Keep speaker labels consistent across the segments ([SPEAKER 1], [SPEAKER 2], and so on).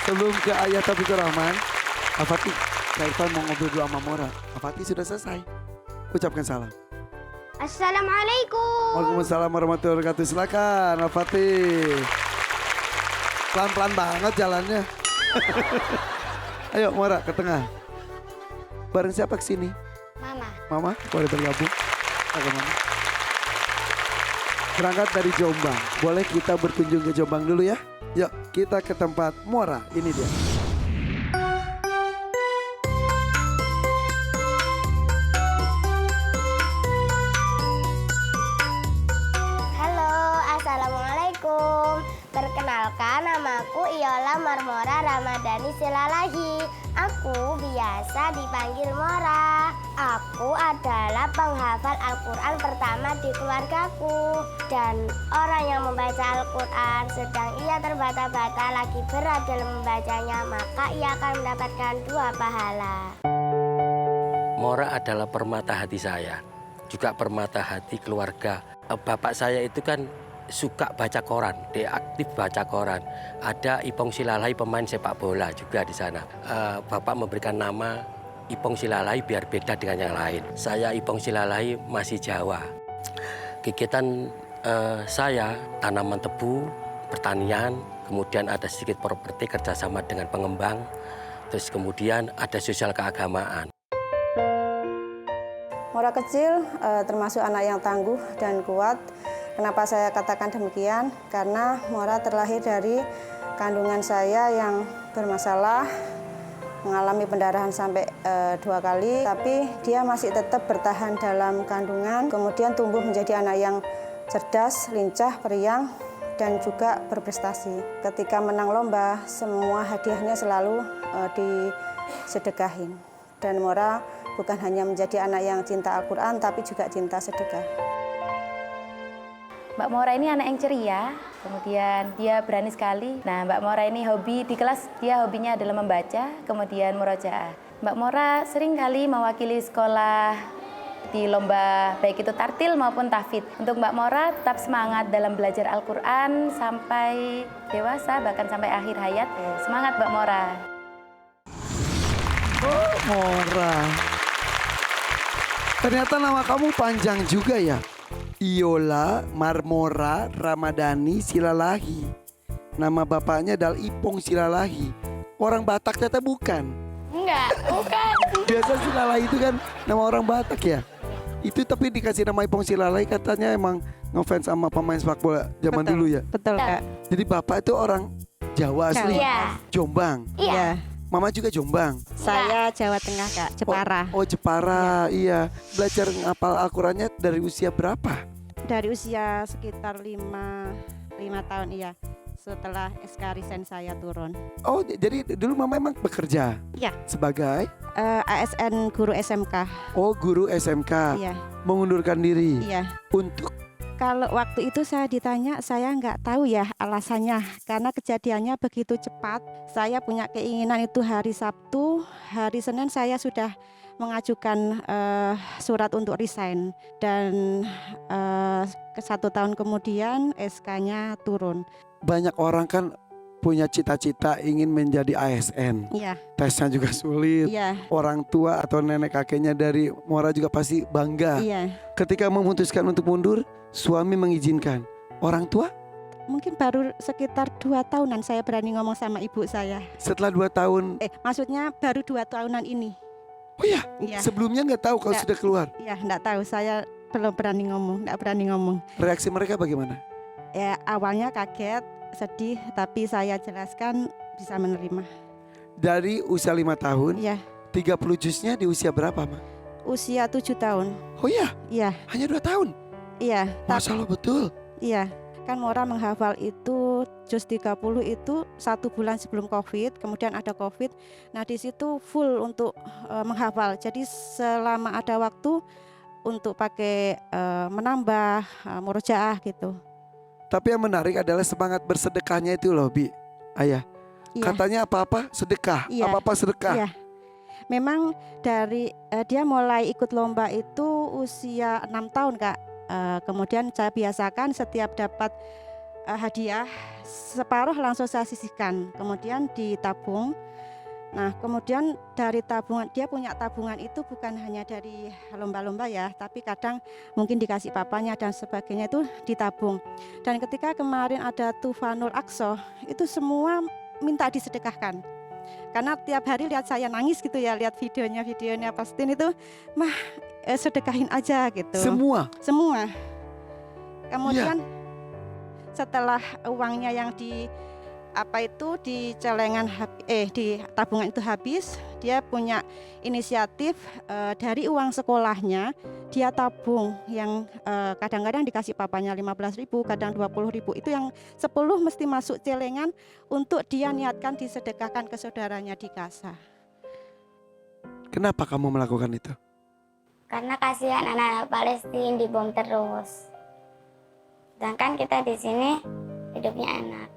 [SPEAKER 1] Sebelum ke ayat Taufikur Rahman, Afati, Kak Irfan mau ngobrol dulu sama Mora. Afati sudah selesai. Ucapkan salam.
[SPEAKER 2] Assalamualaikum.
[SPEAKER 1] Waalaikumsalam warahmatullahi wabarakatuh. Silakan Afati. Pelan-pelan banget jalannya. Ayo Mora ke tengah. Bareng siapa kesini?
[SPEAKER 2] Mama.
[SPEAKER 1] Mama boleh bergabung. Oke Mama. Berangkat dari Jombang. Boleh kita berkunjung ke Jombang dulu ya? Yuk kita ke tempat Mora. Ini dia.
[SPEAKER 2] Halo, assalamualaikum. Perkenalkan, namaku Iola Marmora Ramadhani Silalahi. Aku biasa dipanggil Mora. Aku adalah penghafal Al-Quran pertama di keluargaku. Dan orang yang membaca Al-Quran sedang ia terbata-bata lagi berat dalam membacanya, maka ia akan mendapatkan 2 pahala.
[SPEAKER 3] Mora adalah permata hati saya, juga permata hati keluarga. Bapak saya itu kan suka baca koran, dia aktif baca koran. Ada Ipong Silalahi pemain sepak bola juga di sana. Bapak memberikan nama Ipong Silalahi biar beda dengan yang lain. Saya Ipong Silalahi masih Jawa. Kegiatan saya tanaman tebu, pertanian, kemudian ada sedikit properti kerjasama dengan pengembang, terus kemudian ada sosial keagamaan.
[SPEAKER 4] Mora kecil termasuk anak yang tangguh dan kuat. Kenapa saya katakan demikian? Karena Mora terlahir dari kandungan saya yang bermasalah, mengalami pendarahan sampai 2 kali, tapi dia masih tetap bertahan dalam kandungan, kemudian tumbuh menjadi anak yang cerdas, lincah, periang, dan juga berprestasi. Ketika menang lomba, semua hadiahnya selalu disedekahin. Dan Mora bukan hanya menjadi anak yang cinta Al-Quran, tapi juga cinta sedekah.
[SPEAKER 5] Mbak Mora ini anak yang ceria, kemudian dia berani sekali. Nah, Mbak Mora ini hobi di kelas, dia hobinya adalah membaca, kemudian murojaah. Mbak Mora sering kali mewakili sekolah di lomba, baik itu tartil maupun tahfidz. Untuk Mbak Mora tetap semangat dalam belajar Al-Quran sampai dewasa, bahkan sampai akhir hayat. Semangat Mbak Mora.
[SPEAKER 1] Oh Mora. Ternyata nama kamu panjang juga ya. Iola Marmora Ramadhani Silalahi. Nama bapaknya adalah Ipong Silalahi. Orang Batak ternyata bukan.
[SPEAKER 2] Enggak, bukan.
[SPEAKER 1] Biasa Silalahi itu kan nama orang Batak ya. Itu tapi dikasih nama Ipong Silalahi katanya emang ngefans sama pemain sepak bola zaman dulu ya.
[SPEAKER 4] Betul, Kak.
[SPEAKER 1] Jadi bapak itu orang Jawa asli.
[SPEAKER 2] Iya.
[SPEAKER 1] Jombang.
[SPEAKER 2] Iya.
[SPEAKER 1] Mama juga Jombang.
[SPEAKER 4] Saya Jawa Tengah, Kak, Jepara.
[SPEAKER 1] Oh Jepara, iya. Belajar ngapal Al-Qurannya dari usia berapa?
[SPEAKER 4] Dari usia sekitar 5 tahun, iya. Setelah SK Risen saya turun.
[SPEAKER 1] Oh jadi dulu mama emang bekerja?
[SPEAKER 4] Iya.
[SPEAKER 1] Sebagai?
[SPEAKER 4] ASN guru SMK.
[SPEAKER 1] Oh guru SMK.
[SPEAKER 4] Iya.
[SPEAKER 1] Mengundurkan diri?
[SPEAKER 4] Iya.
[SPEAKER 1] Untuk?
[SPEAKER 4] Kalau waktu itu saya ditanya, saya nggak tahu ya alasannya. Karena kejadiannya begitu cepat. Saya punya keinginan itu hari Sabtu, hari Senin saya sudah mengajukan surat untuk resign. Dan 1 tahun kemudian SK-nya turun.
[SPEAKER 1] Banyak orang kan punya cita-cita ingin menjadi ASN.
[SPEAKER 4] Iya.
[SPEAKER 1] Tesnya juga sulit.
[SPEAKER 4] Iya.
[SPEAKER 1] Orang tua atau nenek kakeknya dari Mora juga pasti bangga.
[SPEAKER 4] Iya.
[SPEAKER 1] Ketika memutuskan untuk mundur, suami mengizinkan. Orang tua?
[SPEAKER 4] Mungkin baru sekitar 2 tahunan saya berani ngomong sama ibu saya.
[SPEAKER 1] Setelah 2 tahun.
[SPEAKER 4] Maksudnya baru 2 tahunan ini.
[SPEAKER 1] Oh iya?
[SPEAKER 4] Iya.
[SPEAKER 1] Sebelumnya nggak tahu kalau
[SPEAKER 4] Nggak.
[SPEAKER 1] sudah keluar?
[SPEAKER 4] Iya, enggak tahu. Saya belum berani ngomong, enggak berani ngomong.
[SPEAKER 1] Reaksi mereka bagaimana?
[SPEAKER 4] Ya awalnya kaget, sedih, tapi saya jelaskan bisa menerima.
[SPEAKER 1] Dari usia 5 tahun,
[SPEAKER 4] Iya,
[SPEAKER 1] 30 juznya di usia berapa, Ma?
[SPEAKER 4] usia 7 tahun.
[SPEAKER 1] Oh iya?
[SPEAKER 4] Iya,
[SPEAKER 1] Hanya 2 tahun?
[SPEAKER 4] iya.
[SPEAKER 1] Masya Allah betul.
[SPEAKER 4] Iya, kan Mora menghafal itu juz 30 itu 1 bulan sebelum Covid, kemudian ada Covid. Nah di situ full untuk menghafal. Jadi selama ada waktu untuk pakai menambah murojaah gitu.
[SPEAKER 1] Tapi yang menarik adalah semangat bersedekahnya itu loh, Bi. Ayah.
[SPEAKER 4] Iya.
[SPEAKER 1] Katanya apa-apa sedekah,
[SPEAKER 4] Iya.
[SPEAKER 1] apa-apa sedekah.
[SPEAKER 4] Iya. Memang dari dia mulai ikut lomba itu usia 6 tahun, Kak. Kemudian saya biasakan setiap dapat hadiah, separuh langsung saya sisihkan, kemudian ditabung. Nah, kemudian dari tabungan, dia punya tabungan itu bukan hanya dari lomba-lomba ya, tapi kadang mungkin dikasih papanya dan sebagainya, itu ditabung. Dan ketika kemarin ada Tufanul Aqsa, itu semua minta disedekahkan. Karena tiap hari lihat saya nangis gitu ya, lihat videonya pastiin itu, mah sedekahin aja gitu.
[SPEAKER 1] Semua.
[SPEAKER 4] Kemudian setelah uangnya yang di celengan di tabungan itu habis, dia punya inisiatif dari uang sekolahnya dia tabung yang kadang-kadang dikasih papanya 15.000, kadang 20.000, itu yang 10 mesti masuk celengan untuk dia niatkan disedekahkan ke saudaranya di Gaza.
[SPEAKER 1] Kenapa kamu melakukan itu?
[SPEAKER 2] Karena kasihan anak-anak Palestina dibom terus. Sedangkan kita di sini hidupnya enak.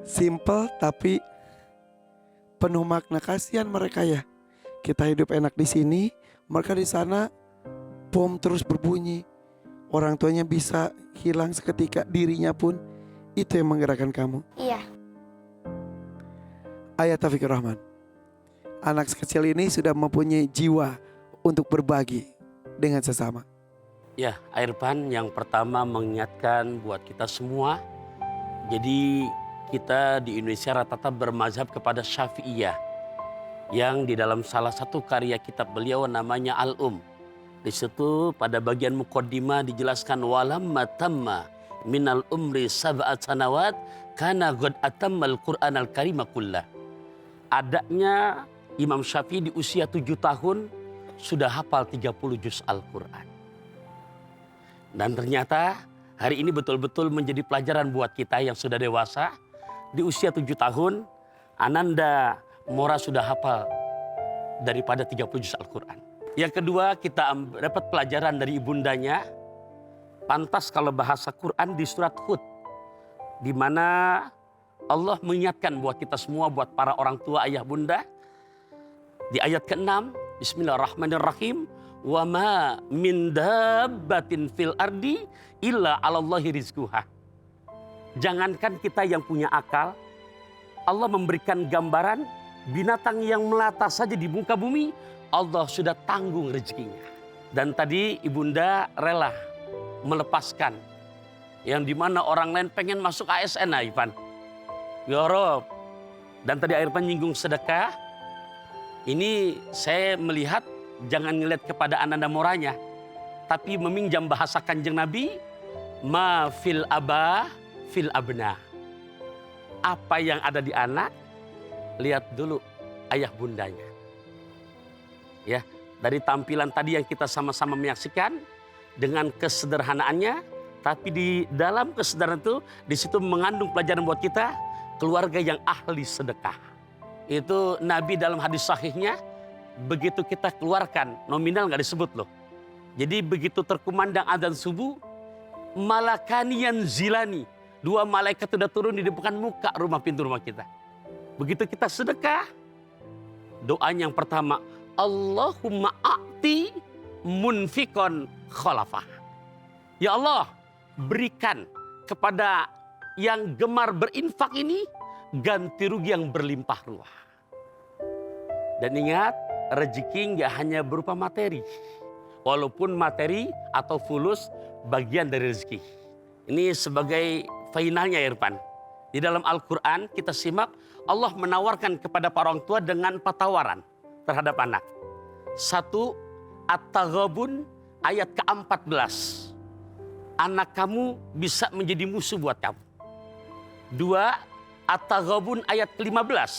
[SPEAKER 1] Simple tapi penuh makna. Kasihan mereka ya. Kita hidup enak di sini, mereka di sana bom terus berbunyi. Orang tuanya bisa hilang seketika, dirinya pun. Itu yang menggerakkan kamu.
[SPEAKER 2] Iya.
[SPEAKER 1] Ayah Taufikur Rahman, anak sekecil ini sudah mempunyai jiwa untuk berbagi dengan sesama.
[SPEAKER 3] Ya, Irfan, yang pertama mengingatkan buat kita semua. Jadi kita di Indonesia rata-rata bermazhab kepada Syafi'iyah, yang di dalam salah satu karya kitab beliau namanya Al-Um. Di situ pada bagian muqaddimah dijelaskan walamma tamma minal umri sab'at sanawat kana qad atammal Qur'anal Karim kullah. Adanya Imam Syafi'i di usia 7 tahun sudah hafal 30 juz Al-Quran. Dan ternyata hari ini betul-betul menjadi pelajaran buat kita yang sudah dewasa. Di usia 7 tahun, Ananda Mora sudah hafal daripada 30 juz Al-Quran. Yang kedua, kita dapat pelajaran dari ibundanya. Pantas kalau bahasa Quran di surat Hud, di mana Allah mengingatkan buat kita semua, buat para orang tua, ayah, bunda. Di ayat ke-6, Bismillahirrahmanirrahim. Wa ma min dabbatin fil ardi illa 'alallahi rizquha. Jangankan kita yang punya akal, Allah memberikan gambaran binatang yang melata saja di muka bumi, Allah sudah tanggung rezekinya. Dan tadi ibunda rela melepaskan yang dimana orang lain pengen masuk ASN, Irfan. Ya Rob. Dan tadi Irfan nyinggung sedekah. Ini saya melihat jangan ngeliat kepada Ananda Moranya, tapi meminjam bahasa Kanjeng Nabi, ma fil abah fil abna. Apa yang ada di anak, lihat dulu ayah bundanya. Ya, dari tampilan tadi yang kita sama-sama menyaksikan dengan kesederhanaannya, tapi di dalam kesederhanaan itu di situ mengandung pelajaran buat kita, keluarga yang ahli sedekah. Itu Nabi dalam hadis sahihnya, begitu kita keluarkan, nominal nggak disebut loh. Jadi begitu terkumandang adzan subuh, malakani yanzilani, 2 malaikat sudah turun di depan muka rumah, pintu rumah kita. Begitu kita sedekah, doanya yang pertama, Allahumma a'ti munfikon khalafah. Ya Allah, berikan kepada yang gemar berinfak ini ganti rugi yang berlimpah ruah. Dan ingat, rezeki nggak hanya berupa materi. Walaupun materi atau fulus bagian dari rezeki. Ini sebagai finalnya Irfan. Di dalam Al-Quran kita simak Allah menawarkan kepada para orang tua dengan 4 tawaran terhadap anak. 1, At-Taghabun ayat ke-14. Anak kamu bisa menjadi musuh buat kamu. 2, At-Taghabun ayat ke-15.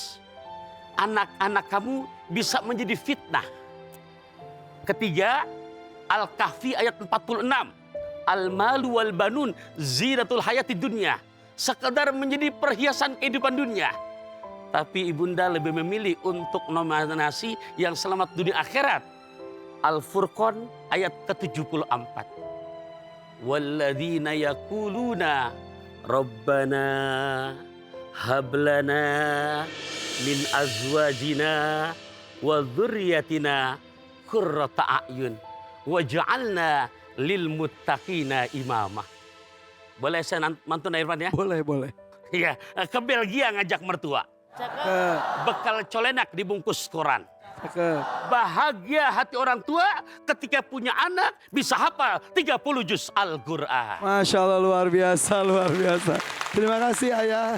[SPEAKER 3] Anak-anak kamu bisa menjadi fitnah. 3, Al-Kahfi ayat 46. Al-malu wal banun zinatul hayati dunya. Sekedar menjadi perhiasan kehidupan dunia. Tapi ibunda lebih memilih untuk nominasi yang selamat dunia akhirat. Al-Furqan ayat ke-74. Walladzina yaquluna Rabbana hablana min azwajina wa dzurriyyatina qurrata a'yun waj'alna lil muttaqina imamah.
[SPEAKER 6] Boleh saya mantun Irfan ya?
[SPEAKER 1] Boleh, boleh.
[SPEAKER 6] Iya, ke Belgia ngajak mertua.
[SPEAKER 1] Cakep,
[SPEAKER 6] Bekal colenak dibungkus koran.
[SPEAKER 1] cakep.
[SPEAKER 6] Bahagia hati orang tua ketika punya anak bisa hafal 30 juz Al-Qur'an.
[SPEAKER 1] Masya Allah, luar biasa, luar biasa. Terima kasih ayah.